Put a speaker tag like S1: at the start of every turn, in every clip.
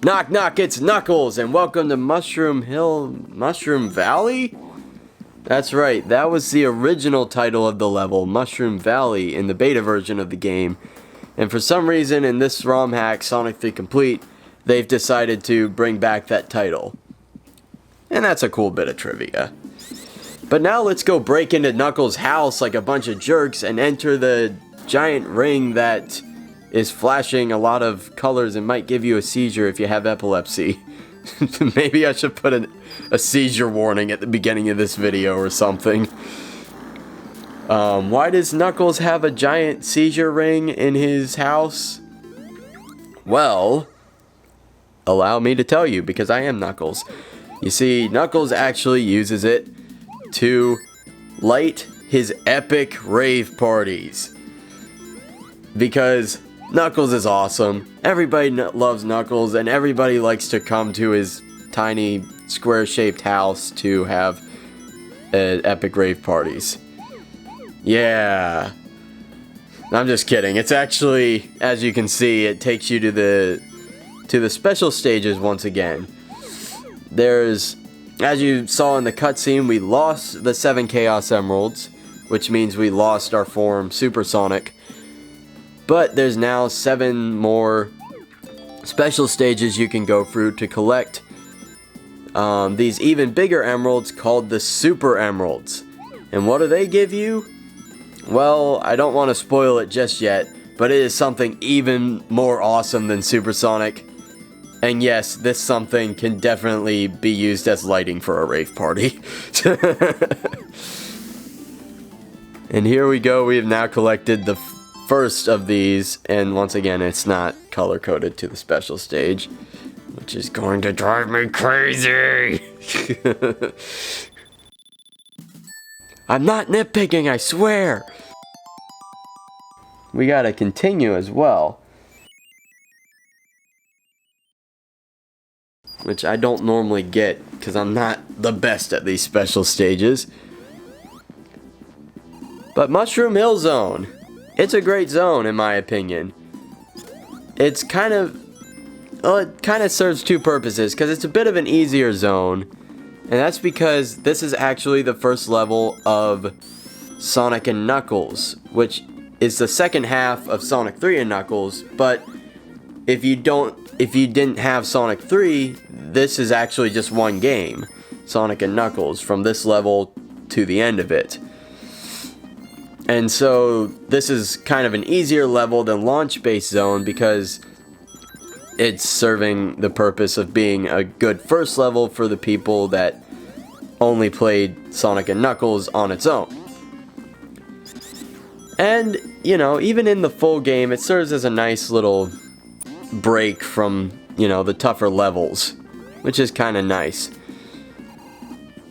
S1: Knock knock, it's Knuckles, and welcome to Mushroom Valley? That's right, that was the original title of the level, Mushroom Valley, in the beta version of the game. And for some reason in this ROM hack, Sonic 3 Complete, they've decided to bring back that title. And that's a cool bit of trivia. But now let's go break into Knuckles' house like a bunch of jerks and enter the giant ring that is flashing a lot of colors and might give you a seizure if you have epilepsy. Maybe I should put a seizure warning at the beginning of this video or something. Why does Knuckles have a giant seizure ring in his house? Well, allow me to tell you, because I am Knuckles. You see, Knuckles actually uses it to light his epic rave parties. Because Knuckles is awesome. Everybody loves Knuckles, and everybody likes to come to his tiny square-shaped house to have epic rave parties. Yeah. I'm just kidding. It's actually, as you can see, it takes you to the special stages once again. There's, as you saw in the cutscene, we lost the 7 Chaos Emeralds, which means we lost our form Super Sonic. But there's now 7 more special stages you can go through to collect these even bigger emeralds called the Super Emeralds. And what do they give you? Well, I don't want to spoil it just yet, but it is something even more awesome than Super Sonic. And yes, this something can definitely be used as lighting for a rave party. And here we go, we have now collected the first of these, and once again it's not color coded to the special stage, which is going to drive me crazy. I'm not nitpicking, I swear. We gotta continue as well, which I don't normally get because I'm not the best at these special stages. But Mushroom Hill Zone, it's a great zone in my opinion. It's kind of, well, it kind of serves two purposes, because it's a bit of an easier zone, and that's because this is actually the first level of Sonic and Knuckles, which is the second half of Sonic 3 and Knuckles. But if you didn't have Sonic 3, this is actually just one game, Sonic and Knuckles, from this level to the end of it. And so this is kind of an easier level than Launch Base Zone because it's serving the purpose of being a good first level for the people that only played Sonic and Knuckles on its own. And, you know, even in the full game, it serves as a nice little break from, you know, the tougher levels, which is kind of nice.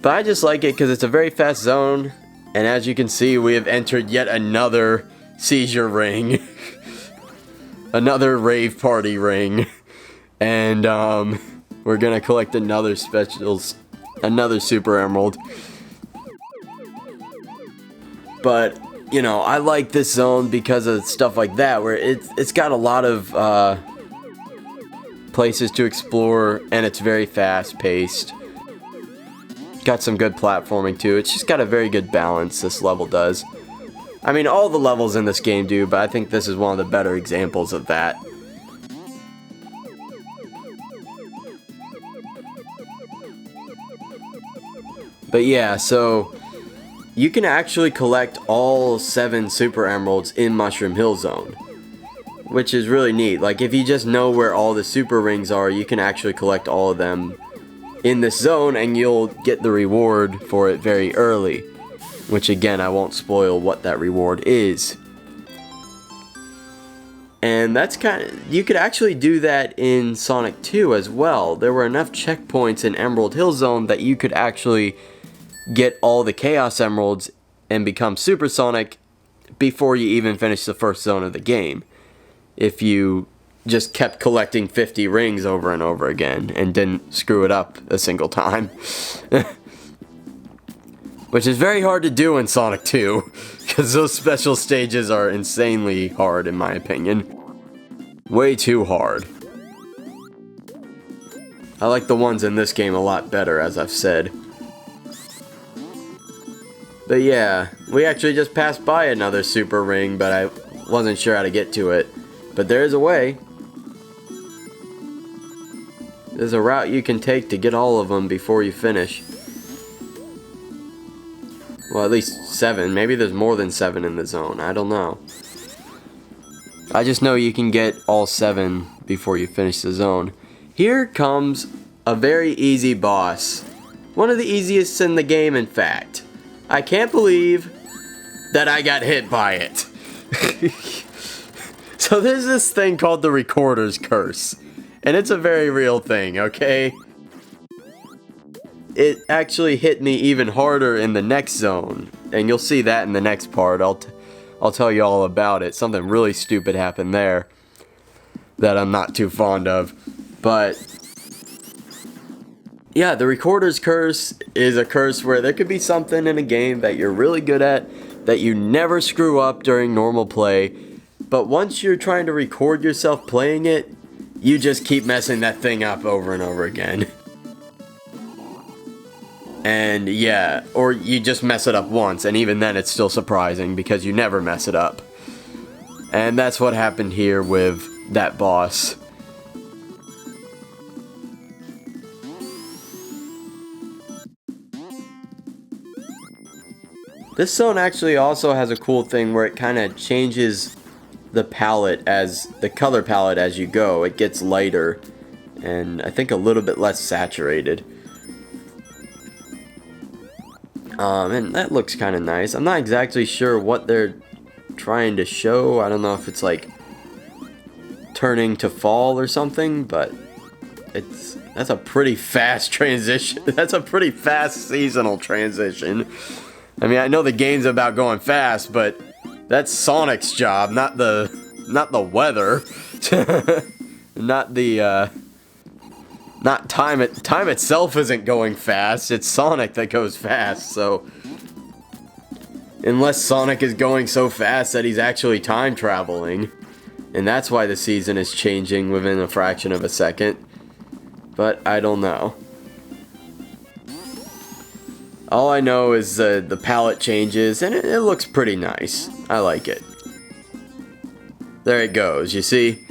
S1: But I just like it because it's a very fast zone. And as you can see, we have entered yet another seizure ring. Another rave party ring. And we're gonna collect another Super Emerald. But, you know, I like this zone because of stuff like that, where it's got a lot of places to explore, and it's very fast paced. Got some good platforming too. It's just got a very good balance, this level does. I mean, all the levels in this game do, but I think this is one of the better examples of that. But yeah, so you can actually collect all 7 Super Emeralds in Mushroom Hill Zone, which is really neat. Like, if you just know where all the Super Rings are, you can actually collect all of them in this zone, and you'll get the reward for it very early, which again, I won't spoil what that reward is. And that's you could actually do that in Sonic 2 as well. There were enough checkpoints in Emerald Hill Zone that you could actually get all the Chaos Emeralds and become Super Sonic before you even finish the first zone of the game, if you just kept collecting 50 rings over and over again and didn't screw it up a single time. Which is very hard to do in Sonic 2, because those special stages are insanely hard in my opinion. Way too hard. I like the ones in this game a lot better, as I've said. But yeah, we actually just passed by another super ring, but I wasn't sure how to get to it. But there is a way. There's a route you can take to get all of them before you finish. Well, at least 7. Maybe there's more than 7 in the zone. I don't know. I just know you can get all 7 before you finish the zone. Here comes a very easy boss. One of the easiest in the game, in fact. I can't believe that I got hit by it. So there's this thing called the Recorder's Curse. And it's a very real thing, okay? It actually hit me even harder in the next zone. And you'll see that in the next part. I'll tell you all about it. Something really stupid happened there that I'm not too fond of. But yeah, the Recorder's Curse is a curse where there could be something in a game that you're really good at that you never screw up during normal play. But once you're trying to record yourself playing it, you just keep messing that thing up over and over again. And yeah, or you just mess it up once, and even then it's still surprising because you never mess it up. And that's what happened here with that boss. This zone actually also has a cool thing where it kind of changes the color palette as you go. It gets lighter and I think a little bit less saturated. And that looks kind of nice. I'm not exactly sure what they're trying to show. I don't know if it's like turning to fall or something, but that's a pretty fast transition. That's a pretty fast seasonal transition. I mean, I know the game's about going fast, but that's Sonic's job, not the weather. Not time itself isn't going fast. It's Sonic that goes fast. So unless Sonic is going so fast that he's actually time traveling, and that's why the season is changing within a fraction of a second. But I don't know. All I know is the palette changes, and it looks pretty nice. I like it. There it goes, you see?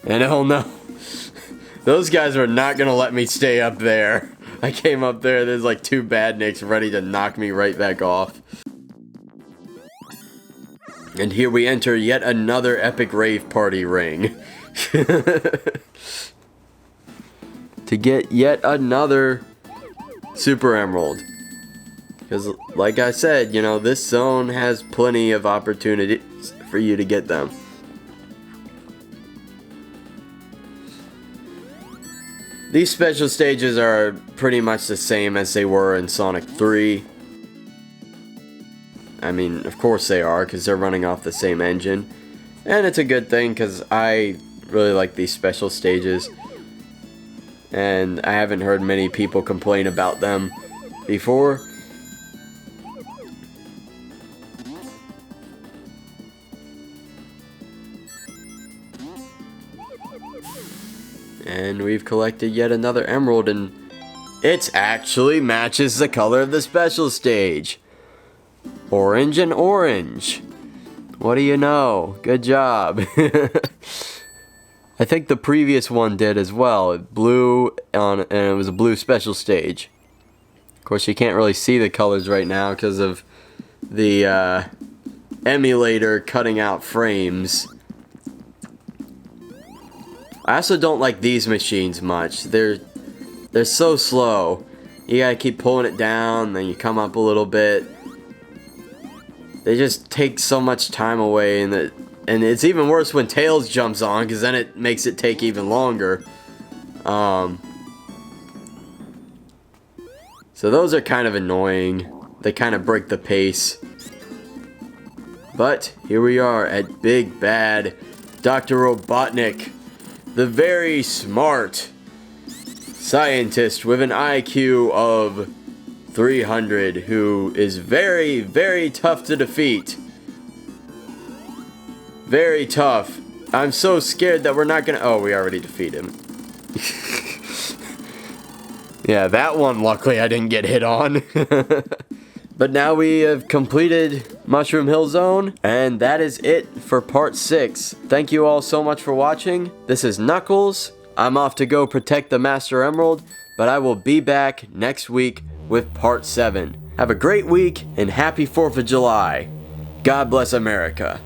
S1: And oh no, those guys are not gonna let me stay up there. I came up there, there's like 2 badniks ready to knock me right back off. And here we enter yet another epic rave party ring. To get yet another Super Emerald. Because like I said, you know, this zone has plenty of opportunities for you to get them. These special stages are pretty much the same as they were in Sonic 3. I mean, of course they are, because they're running off the same engine. And it's a good thing, because I really like these special stages. And I haven't heard many people complain about them before. And we've collected yet another emerald, and it actually matches the color of the special stage. Orange and orange. What do you know? Good job. I think the previous one did as well. Blue and it was a blue special stage. Of course, you can't really see the colors right now because of the emulator cutting out frames. I also don't like these machines much. They're so slow. You gotta keep pulling it down, then you come up a little bit. They just take so much time away, and it's even worse when Tails jumps on, because then it makes it take even longer. So those are kind of annoying. They kind of break the pace. But here we are at Big Bad Dr. Robotnik, the very smart scientist with an IQ of 300 who is very, very tough to defeat. Very tough. I'm so scared that we're not gonna... Oh, we already defeated him. Yeah, that one, luckily, I didn't get hit on. But now we have completed Mushroom Hill Zone, and that is it for part 6. Thank you all so much for watching. This is Knuckles. I'm off to go protect the Master Emerald, but I will be back next week with part 7. Have a great week, and happy 4th of July. God bless America.